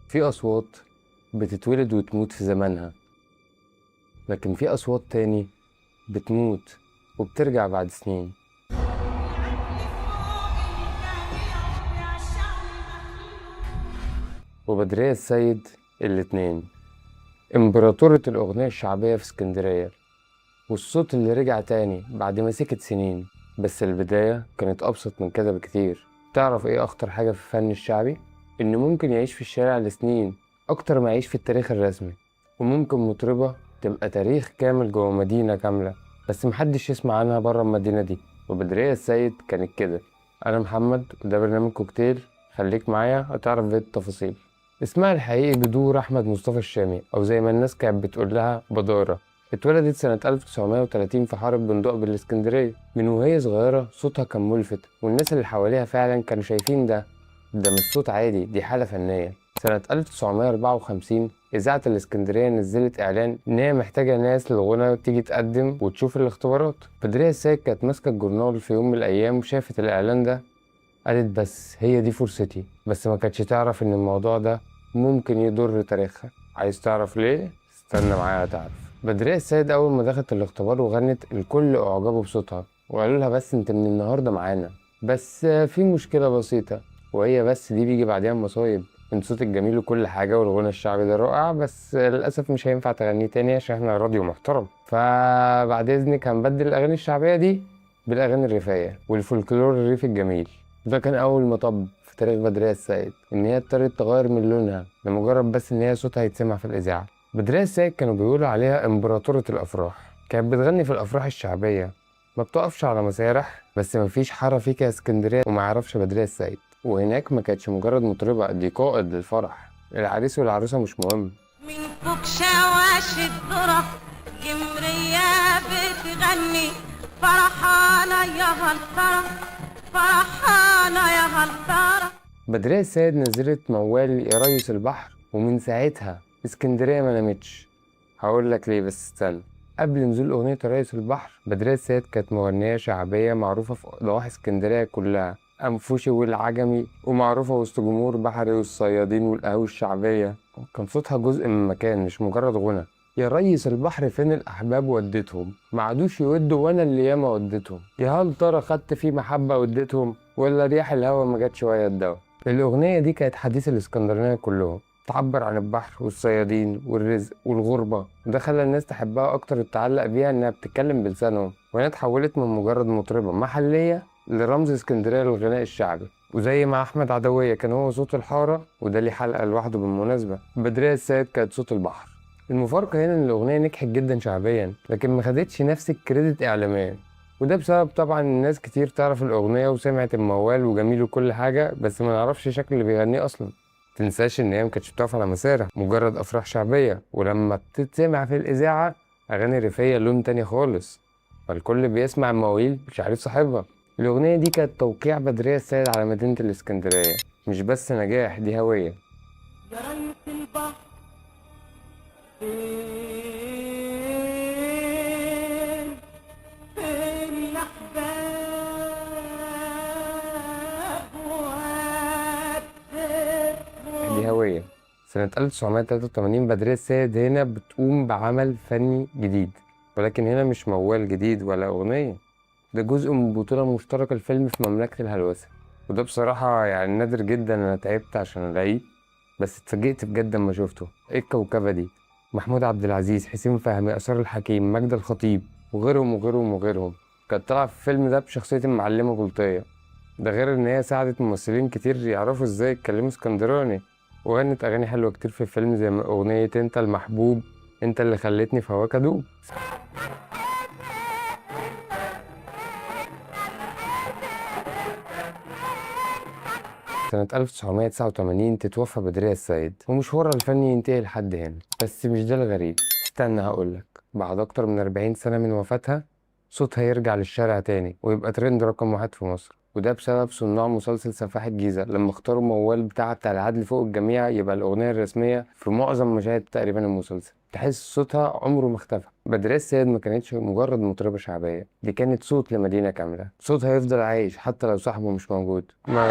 في أصوات بتتولد وتموت في زمانها، لكن في أصوات تاني بتموت وبترجع بعد سنين. وبدرية السيد الاتنين، إمبراطورة الأغنية الشعبية في اسكندرية، والصوت اللي رجع تاني بعد ما سكت سنين. بس البداية كانت أبسط من كده بكتير. تعرف إيه أخطر حاجة في الفن الشعبي؟ إنه ممكن يعيش في الشارع لسنين أكتر ما يعيش في التاريخ الرسمي. وممكن مطربة تبقى تاريخ كامل جوه مدينة كاملة بس محدش يسمع عنها برا المدينة دي. وبدرية السيد كانت كده. أنا محمد وده برنامج كوكتيل، خليك معايا هتعرف بقية التفاصيل. اسمها الحقيقي بدور أحمد مصطفى الشامي، أو زي ما الناس كانت بتقول لها بدارة. اتولدت سنة 1930 في حارة بندق بالإسكندرية. من وهي صغيرة صوتها كان ملفت، والناس اللي حواليها فعلا كانوا شايفين ده مش صوت عادي، دي حالة فنية. سنة 1954 إذاعة الإسكندرية نزلت إعلان إن هي محتاجة ناس للغنى تيجي تقدم وتشوف الاختبارات. بدرية السيد كانت ماسكة الجورنال في يوم من الأيام وشافت الإعلان ده، قالت بس هي دي فرصتي. بس ما كانتش تعرف إن الموضوع ده ممكن يضر تاريخها. عايز تعرف ليه؟ استنى معايا هتعرف. بدرية السيد أول ما دخلت الاختبار وغنت الكل أعجبوا بصوتها وقالوا لها بس أنت من النهاردة معانا، بس في مشكلة بسيطة، وهي بس دي بيجي بعدها مصايب. من صوتك جميل وكل حاجة والغنى الشعبي ده رائع، بس للأسف مش هينفع تغنيه تاني عشان احنا راديو محترم. فبعد إذنك هنبدل الأغاني الشعبية دي بالأغاني الريفية والفولكلور الريفي الجميل. ده كان أول مطب في تاريخ بدرية السيد، إن هي اضطرت تغير من لونها لمجرد بس إن هي صوتها يتسمع في الإذاعة. بدرية السيد كانوا بيقولوا عليها إمبراطورة الأفراح. كانت بتغني في الأفراح الشعبية، ما بتقفش على مسارح، بس مفيش حارة فيك يا اسكندرية وما يعرفش بدرية السيد. وهناك ما كانتش مجرد مطربة، دي قائد للفرح. العريس والعروسة مش مهم. من فوق شواش الذرة جمرية بتغني فرحانة يا هالفرح، فرحانة يا هالفرح. بدرية السيد نزلت موال يا ريس البحر، ومن ساعتها اسكندرية ما نامتش. هقول لك ليه، بس استنى. قبل نزول أغنية يا ريس البحر، بدرية السيد كانت مغنية شعبية معروفة في ضواحي اسكندرية كلها، أنفوشي والعجمي، ومعروفة وسط جمهور بحري والصيادين والقهوة الشعبية. كان صوتها جزء من مكان مش مجرد غنى. يا ريس البحر فين الأحباب وديتهم، ما عادوش يودوا وأنا اللي ياما وديتهم. يا هل ترى خدت فيه محبة وديتهم، ولا رياح الهوا ما جاتش ويا الدوا. الأغنية دي كانت حديث الإسكندرانية كلهم، تعبر عن البحر والصيادين والرزق والغربة. ده خلى الناس تحبها أكتر وتتعلق بيها إنها بتتكلم بلسانهم، وهي اتحولت من مجرد مطربة محلية لرمز اسكندرية للغناء الشعبي. وزي ما أحمد عدوية كان هو صوت الحارة، وده ليه حلقة لوحده بالمناسبة، بدرية السيد كانت صوت البحر. المفارقة هنا إن الأغنية نجحت جدا شعبيا، لكن ما خدتش نفس الكريدت إعلاميا. وده بسبب طبعا الناس كتير تعرف الأغنية وسمعت الموال وجميل وكل حاجة، بس ما نعرفش شكل اللي بيغنيه أصلا. تنساش إن هي مكانتش بتقف على مسارح، مجرد أفراح شعبية، ولما بتتسمع في الإذاعة أغاني ريفية لون تاني خالص، فالكل بيسمع المواويل مش عارف صاحبها. الأغنية دي كانت توقيع بدرية السيد على مدينة الإسكندرية، مش بس نجاح، دي هوية. يا ريس البحر فين الأحباب وديتهم. دي هوية. سنة 1983 بدرية السيد هنا بتقوم بعمل فني جديد، ولكن هنا مش موال جديد ولا أغنية، ده جزء من بطولة مشتركة لفيلم في مملكة الهلوسة. وده بصراحة يعني نادر جدا، أنا تعبت عشان ألاقيه، بس اتفاجئت بجد لما شفته. إيه الكوكبة دي؟ محمود عبد العزيز، حسين فهمي، آثار الحكيم، ماجدة الخطيب، وغيرهم وغيرهم وغيرهم. كانت طالعة في الفيلم ده بشخصية المعلمة بلطية. ده غير إن هي ساعدت ممثلين كتير يعرفوا إزاي يتكلموا اسكندراني. وغنت أغاني حلوة كتير في الفيلم، زي ما أغنية أنت المحبوب، أنت اللي خلتني في هواك أدوب. سنة 1989 تتوفى بدرية السيد، ومشوارها الفني ينتهي لحد هنا. بس مش ده الغريب، استنى هقولك. بعد أكتر من 40 سنة من وفاتها، صوتها يرجع للشارع تاني ويبقى ترند رقم واحد في مصر. وده بسبب صناع مسلسل سفاح الجيزة، لما اختاروا موال بتاع العدل فوق الجميع يبقى الأغنية الرسمية في معظم مشاهد تقريبا المسلسل. تحس صوتها عمره ما اختفى. بدرية السيد ما كانتش مجرد مطربة شعبية، دي كانت صوت لمدينة كاملة. صوتها يفضل عايش حتى لو صاحبه مش موجود. ما